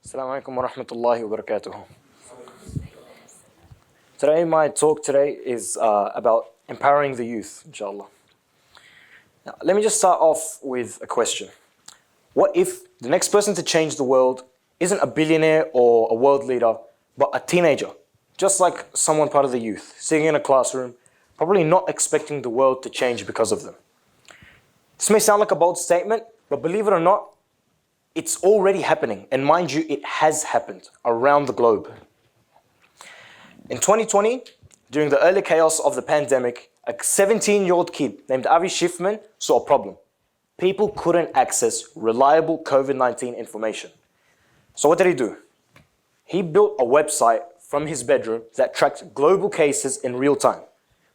Assalamu alaikum wa rahmatullahi wa barakatuh. My talk today is about empowering the youth, inshallah. Now, let me just start off with a question. What if the next person to change the world isn't a billionaire or a world leader, but a teenager, just like someone part of the youth, sitting in a classroom, probably not expecting the world to change because of them? This may sound like a bold statement, but believe it or not, it's already happening, and mind you, it has happened around the globe. In 2020, during the early chaos of the pandemic, a 17-year-old kid named Avi Schiffman saw a problem. People couldn't access reliable COVID-19 information. So what did he do? He built a website from his bedroom that tracked global cases in real time.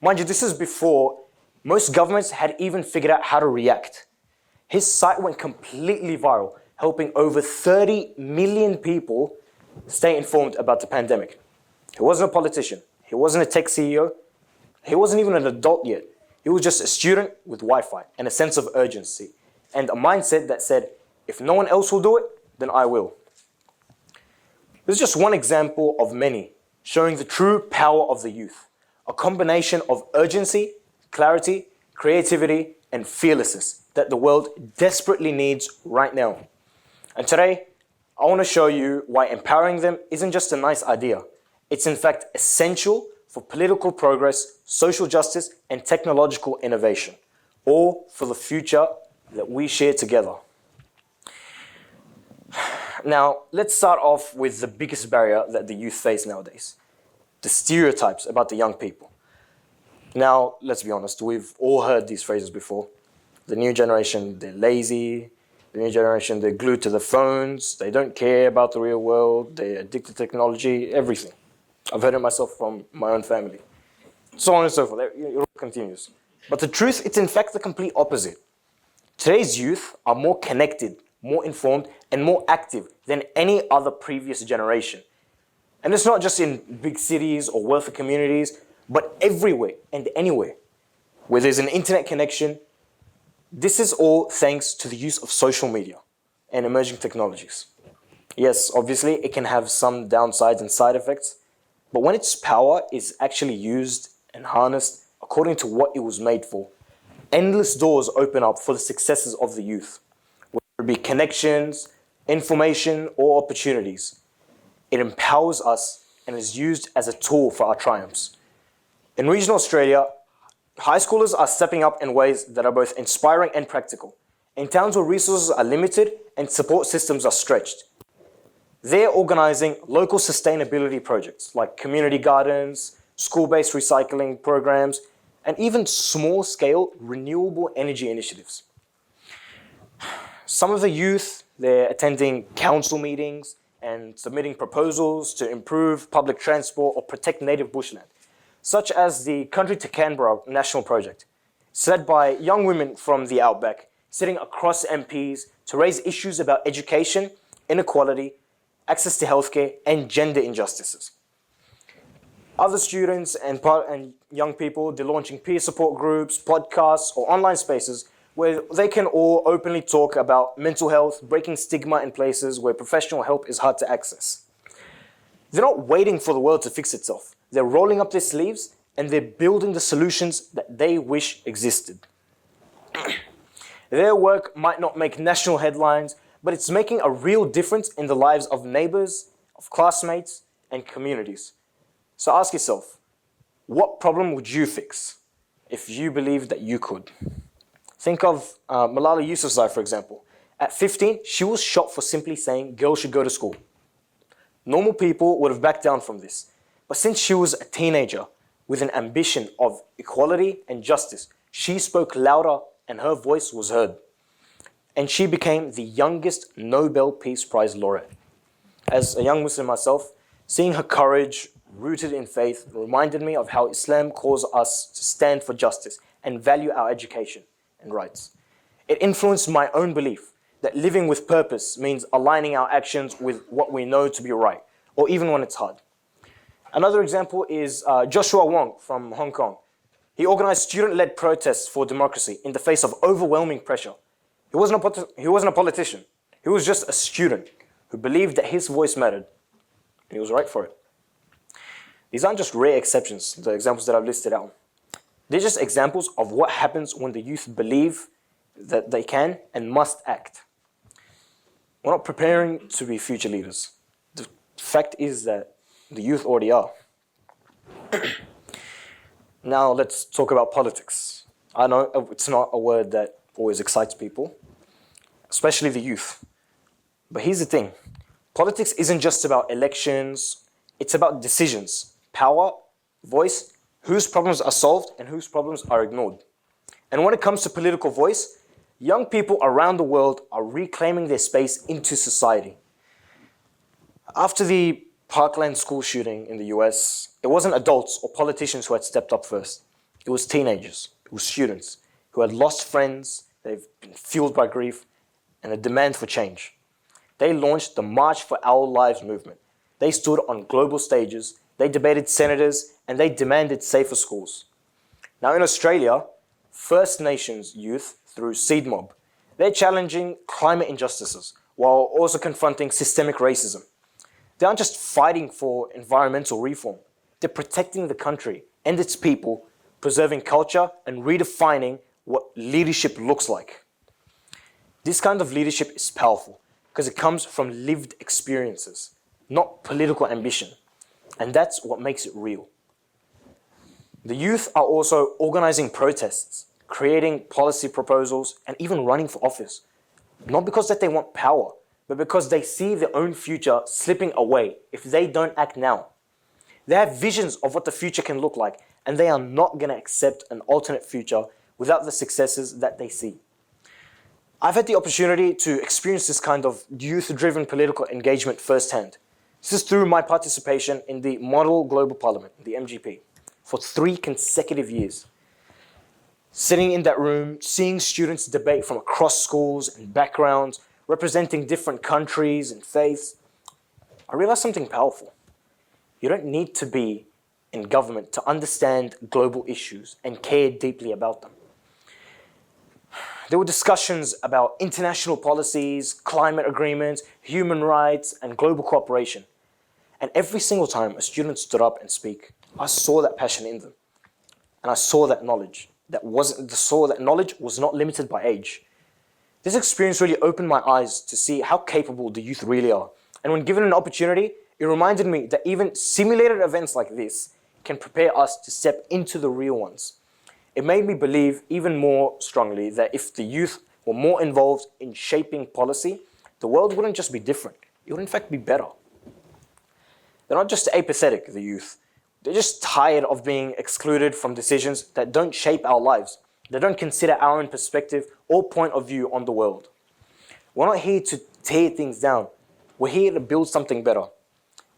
Mind you, this is before most governments had even figured out how to react. His site went completely viral, helping over 30 million people stay informed about the pandemic. He wasn't a politician. He wasn't a tech CEO. He wasn't even an adult yet. He was just a student with Wi-Fi and a sense of urgency and a mindset that said, if no one else will do it, then I will. This is just one example of many showing the true power of the youth, a combination of urgency, clarity, creativity, and fearlessness that the world desperately needs right now. And today, I want to show you why empowering them isn't just a nice idea. It's in fact essential for political progress, social justice, and technological innovation, all for the future that we share together. Now, let's start off with the biggest barrier that the youth face nowadays, the stereotypes about the young people. Now, let's be honest, we've all heard these phrases before. The new generation, they're lazy. The new generation, they're glued to the phones. They don't care about the real world. They're addicted to technology, everything. I've heard it myself from my own family. So on and so forth. It all continues. But the truth, it's in fact the complete opposite. Today's youth are more connected, more informed, and more active than any other previous generation. And it's not just in big cities or wealthy communities, but everywhere and anywhere. Where there's an internet connection, this is all thanks to the use of social media and emerging technologies. Yes, obviously it can have some downsides and side effects, but when its power is actually used and harnessed according to what it was made for, endless doors open up for the successes of the youth, whether it be connections, information, or opportunities. It empowers us and is used as a tool for our triumphs. In regional Australia, high schoolers are stepping up in ways that are both inspiring and practical. In towns where resources are limited and support systems are stretched, they're organizing local sustainability projects like community gardens, school-based recycling programs, and even small-scale renewable energy initiatives. Some of the youth, they're attending council meetings and submitting proposals to improve public transport or protect native bushland, such as the Country to Canberra National Project. It's led by young women from the outback, sitting across MPs to raise issues about education, inequality, access to healthcare, and gender injustices. Other students and young people, they're launching peer support groups, podcasts, or online spaces where they can all openly talk about mental health, breaking stigma in places where professional help is hard to access. They're not waiting for the world to fix itself. They're rolling up their sleeves and they're building the solutions that they wish existed. Their work might not make national headlines, but it's making a real difference in the lives of neighbors, of classmates, and communities. So ask yourself, what problem would you fix if you believed that you could? Think of Malala Yousafzai, for example. At 15, she was shot for simply saying girls should go to school. Normal people would have backed down from this. But since she was a teenager with an ambition of equality and justice, she spoke louder and her voice was heard. And she became the youngest Nobel Peace Prize laureate. As a young Muslim myself, seeing her courage rooted in faith reminded me of how Islam calls us to stand for justice and value our education and rights. It influenced my own belief that living with purpose means aligning our actions with what we know to be right, or even when it's hard. Another example is Joshua Wong from Hong Kong. He organized student-led protests for democracy in the face of overwhelming pressure. He wasn't a politician. He was just a student who believed that his voice mattered, and he was right for it. These aren't just rare exceptions, the examples that I've listed out. They're just examples of what happens when the youth believe that they can and must act. We're not preparing to be future leaders. The fact is that the youth already are. Now let's talk about politics. I know it's not a word that always excites people, especially the youth. But here's the thing. Politics isn't just about elections. It's about decisions, power, voice, whose problems are solved and whose problems are ignored. And when it comes to political voice, young people around the world are reclaiming their space into society. After the Parkland school shooting in the US, it wasn't adults or politicians who had stepped up first. It was teenagers, it was students who had lost friends, they've been fueled by grief, and a demand for change. They launched the March for Our Lives movement. They stood on global stages, they debated senators, and they demanded safer schools. Now in Australia, First Nations youth through Seed Mob, they're challenging climate injustices while also confronting systemic racism. They aren't just fighting for environmental reform. They're protecting the country and its people, preserving culture and redefining what leadership looks like. This kind of leadership is powerful because it comes from lived experiences, not political ambition. And that's what makes it real. The youth are also organizing protests, creating policy proposals, and even running for office. Not because that they want power, but because they see their own future slipping away if they don't act now. They have visions of what the future can look like, and they are not going to accept an alternate future without the successes that they see. I've had the opportunity to experience this kind of youth-driven political engagement firsthand. This is through my participation in the Model Global Parliament, the MGP, for 3 consecutive years. Sitting in that room, seeing students debate from across schools and backgrounds, representing different countries and faiths, I realized something powerful. You don't need to be in government to understand global issues and care deeply about them. There were discussions about international policies, climate agreements, human rights, and global cooperation. And every single time a student stood up and spoke, I saw that passion in them. And I saw that knowledge. That knowledge was not limited by age. This experience really opened my eyes to see how capable the youth really are. And when given an opportunity, it reminded me that even simulated events like this can prepare us to step into the real ones. It made me believe even more strongly that if the youth were more involved in shaping policy, the world wouldn't just be different, it would in fact be better. They're not just apathetic, the youth. They're just tired of being excluded from decisions that don't shape our lives. They don't consider our own perspective or point of view on the world. We're not here to tear things down. We're here to build something better.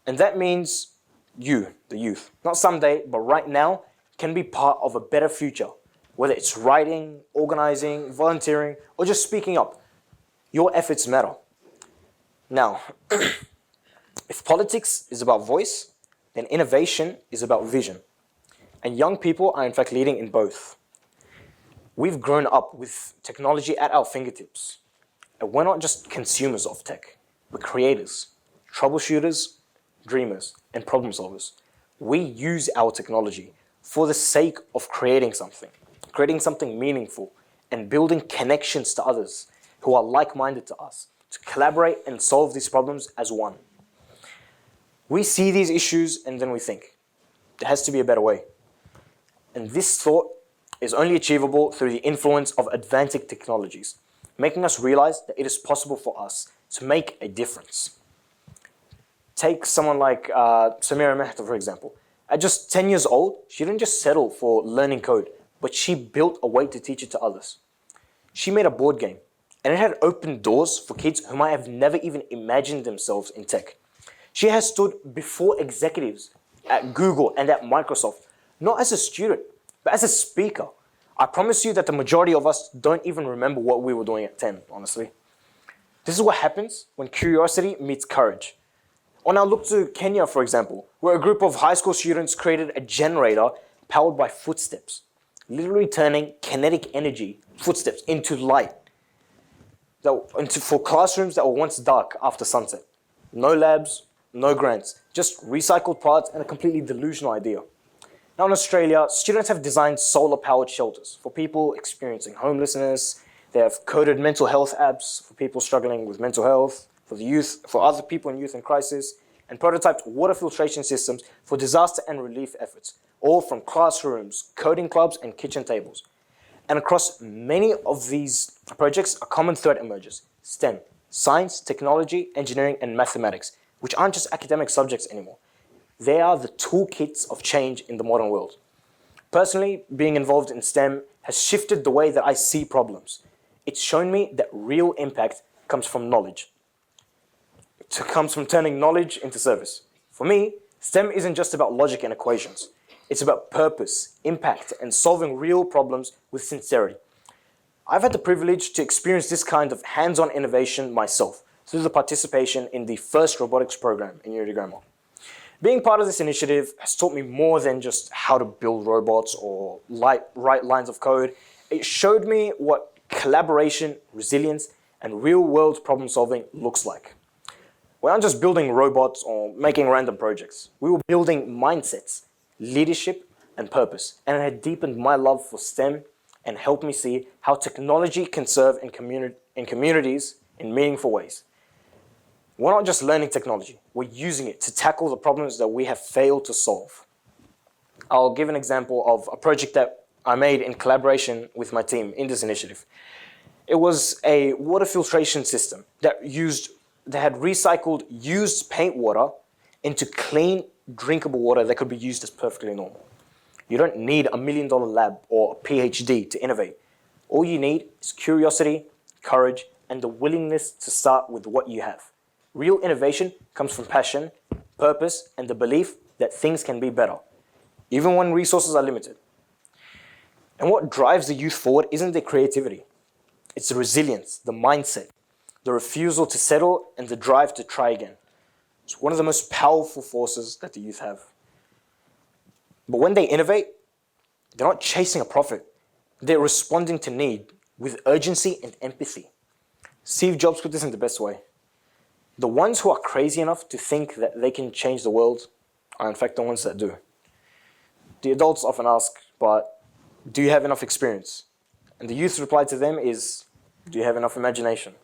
And that means you, the youth, not someday, but right now, can be part of a better future. Whether it's writing, organizing, volunteering, or just speaking up. Your efforts matter. Now, if politics is about voice, then innovation is about vision. And young people are in fact leading in both. We've grown up with technology at our fingertips. And we're not just consumers of tech. We're creators, troubleshooters, dreamers, and problem solvers. We use our technology for the sake of creating something meaningful, and building connections to others who are like-minded to us, to collaborate and solve these problems as one. We see these issues and then we think, there has to be a better way. And this thought is only achievable through the influence of advanced technologies, making us realize that it is possible for us to make a difference. Take someone like Samira Mehta, for example. At just 10 years old, she didn't just settle for learning code, but she built a way to teach it to others. She made a board game, and it had opened doors for kids who might have never even imagined themselves in tech. She has stood before executives at Google and at Microsoft, not as a student, but as a speaker. I promise you that the majority of us don't even remember what we were doing at 10, honestly. This is what happens when curiosity meets courage. Or now look to Kenya, for example, where a group of high school students created a generator powered by footsteps, literally turning kinetic energy, footsteps, into light for classrooms that were once dark after sunset. No labs, no grants, just recycled parts and a completely delusional idea. Now in Australia, students have designed solar-powered shelters for people experiencing homelessness. They have coded mental health apps for people struggling with mental health, for the youth, for other people in youth in crisis, and prototyped water filtration systems for disaster and relief efforts, all from classrooms, coding clubs, and kitchen tables. And across many of these projects, a common thread emerges: STEM, science, technology, engineering, and mathematics, which aren't just academic subjects anymore. They are the toolkits of change in the modern world. Personally, being involved in STEM has shifted the way that I see problems. It's shown me that real impact comes from knowledge. It comes from turning knowledge into service. For me, STEM isn't just about logic and equations. It's about purpose, impact, and solving real problems with sincerity. I've had the privilege to experience this kind of hands-on innovation myself through the participation in the first robotics program in Unity Grammar. Being part of this initiative has taught me more than just how to build robots or write lines of code. It showed me what collaboration, resilience, and real-world problem-solving looks like. We aren't just building robots or making random projects. We were building mindsets, leadership, and purpose. And it had deepened my love for STEM and helped me see how technology can serve in communities in meaningful ways. We're not just learning technology, we're using it to tackle the problems that we have failed to solve. I'll give an example of a project that I made in collaboration with my team in this initiative. It was a water filtration system that had recycled used paint water into clean, drinkable water that could be used as perfectly normal. You don't need $1 million lab or a PhD to innovate. All you need is curiosity, courage, and the willingness to start with what you have. Real innovation comes from passion, purpose, and the belief that things can be better, even when resources are limited. And what drives the youth forward isn't their creativity. It's the resilience, the mindset, the refusal to settle, and the drive to try again. It's one of the most powerful forces that the youth have. But when they innovate, they're not chasing a profit. They're responding to need with urgency and empathy. Steve Jobs put this in the best way. The ones who are crazy enough to think that they can change the world are in fact the ones that do. The adults often ask, but do you have enough experience? And the youth's reply to them is, do you have enough imagination?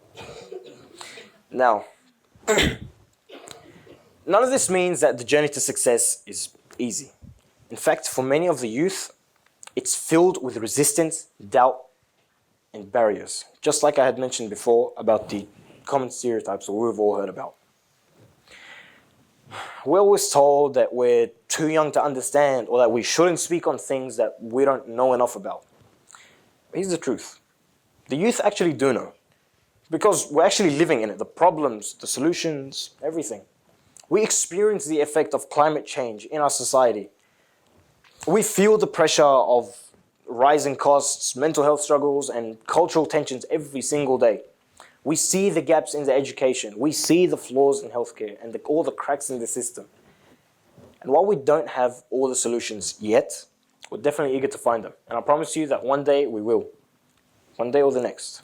Now, none of this means that the journey to success is easy. In fact, for many of the youth, it's filled with resistance, doubt, and barriers. Just like I had mentioned before about the common stereotypes that we've all heard about. We're always told that we're too young to understand or that we shouldn't speak on things that we don't know enough about. But here's the truth. The youth actually do know. Because we're actually living in it. The problems, the solutions, everything. We experience the effect of climate change in our society. We feel the pressure of rising costs, mental health struggles, and cultural tensions every single day. We see the gaps in the education. We see the flaws in healthcare and all the cracks in the system. And while we don't have all the solutions yet, we're definitely eager to find them. And I promise you that one day we will. One day or the next.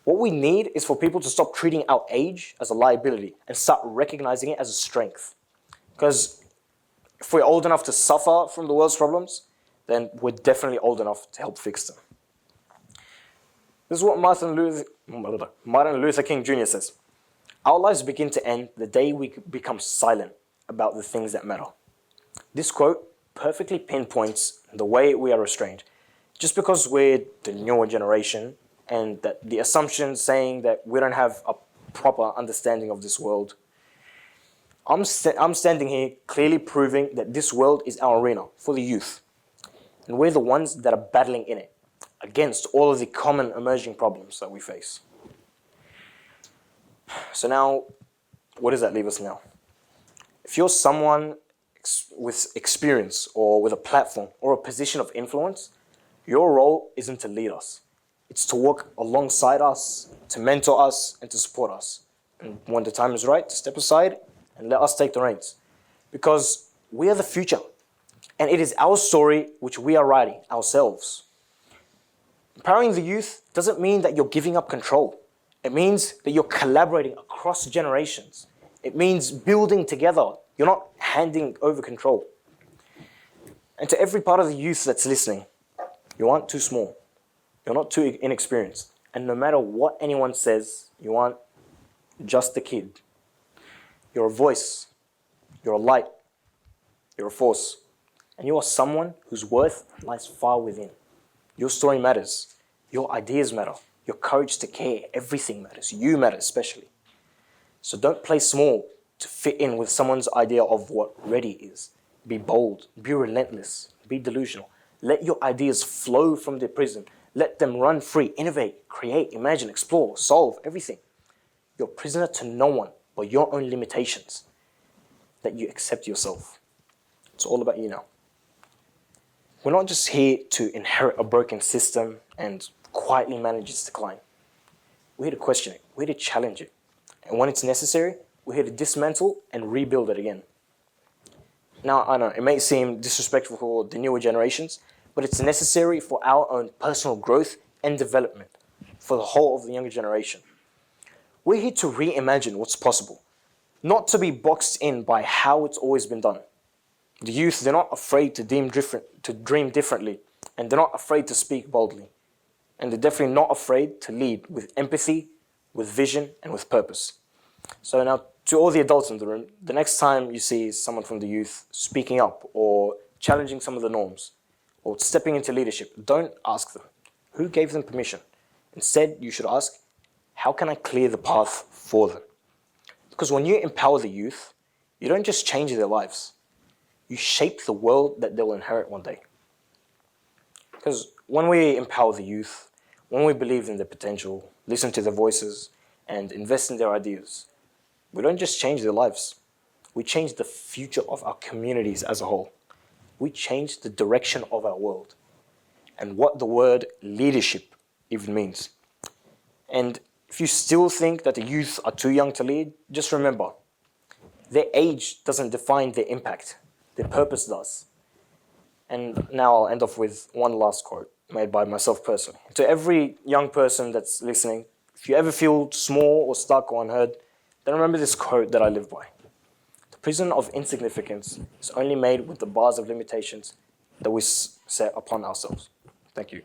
What we need is for people to stop treating our age as a liability and start recognizing it as a strength. Because if we're old enough to suffer from the world's problems, then we're definitely old enough to help fix them. This is what Martin Luther King Jr. says. Our lives begin to end the day we become silent about the things that matter. This quote perfectly pinpoints the way we are restrained. Just because we're the newer generation and that the assumption saying that we don't have a proper understanding of this world, I'm standing here clearly proving that this world is our arena for the youth. And we're the ones that are battling in it against all of the common emerging problems that we face. So now, what does that leave us now? If you're someone with experience or with a platform or a position of influence, your role isn't to lead us. It's to walk alongside us, to mentor us, and to support us. And when the time is right, to step aside and let us take the reins. Because we are the future. And it is our story which we are writing ourselves. Empowering the youth doesn't mean that you're giving up control. It means that you're collaborating across generations. It means building together. You're not handing over control. And to every part of the youth that's listening, you aren't too small. You're not too inexperienced. And no matter what anyone says, you aren't just a kid. You're a voice. You're a light. You're a force. And you are someone whose worth lies far within. Your story matters. Your ideas matter. Your courage to care. Everything matters. You matter especially. So don't play small to fit in with someone's idea of what ready is. Be bold. Be relentless. Be delusional. Let your ideas flow from their prison. Let them run free. Innovate, create, imagine, explore, solve, everything. You're a prisoner to no one but your own limitations. That you accept yourself. It's all about you now. We're not just here to inherit a broken system and quietly manage its decline. We're here to question it. We're here to challenge it. And when it's necessary, we're here to dismantle and rebuild it again. Now, I know it may seem disrespectful for the newer generations, but it's necessary for our own personal growth and development for the whole of the younger generation. We're here to reimagine what's possible, not to be boxed in by how it's always been done. The youth, they're not afraid to dream differently, and they're not afraid to speak boldly. And they're definitely not afraid to lead with empathy, with vision, and with purpose. So now, to all the adults in the room, the next time you see someone from the youth speaking up or challenging some of the norms or stepping into leadership, don't ask them, who gave them permission? Instead, you should ask, how can I clear the path for them? Because when you empower the youth, you don't just change their lives. You shape the world that they'll inherit one day. Because when we empower the youth, when we believe in their potential, listen to their voices, and invest in their ideas, we don't just change their lives. We change the future of our communities as a whole. We change the direction of our world and what the word leadership even means. And if you still think that the youth are too young to lead, just remember, their age doesn't define their impact. Their purpose does. And now I'll end off with one last quote made by myself personally. To every young person that's listening, if you ever feel small or stuck or unheard, then remember this quote that I live by. The prison of insignificance is only made with the bars of limitations that we set upon ourselves. Thank you.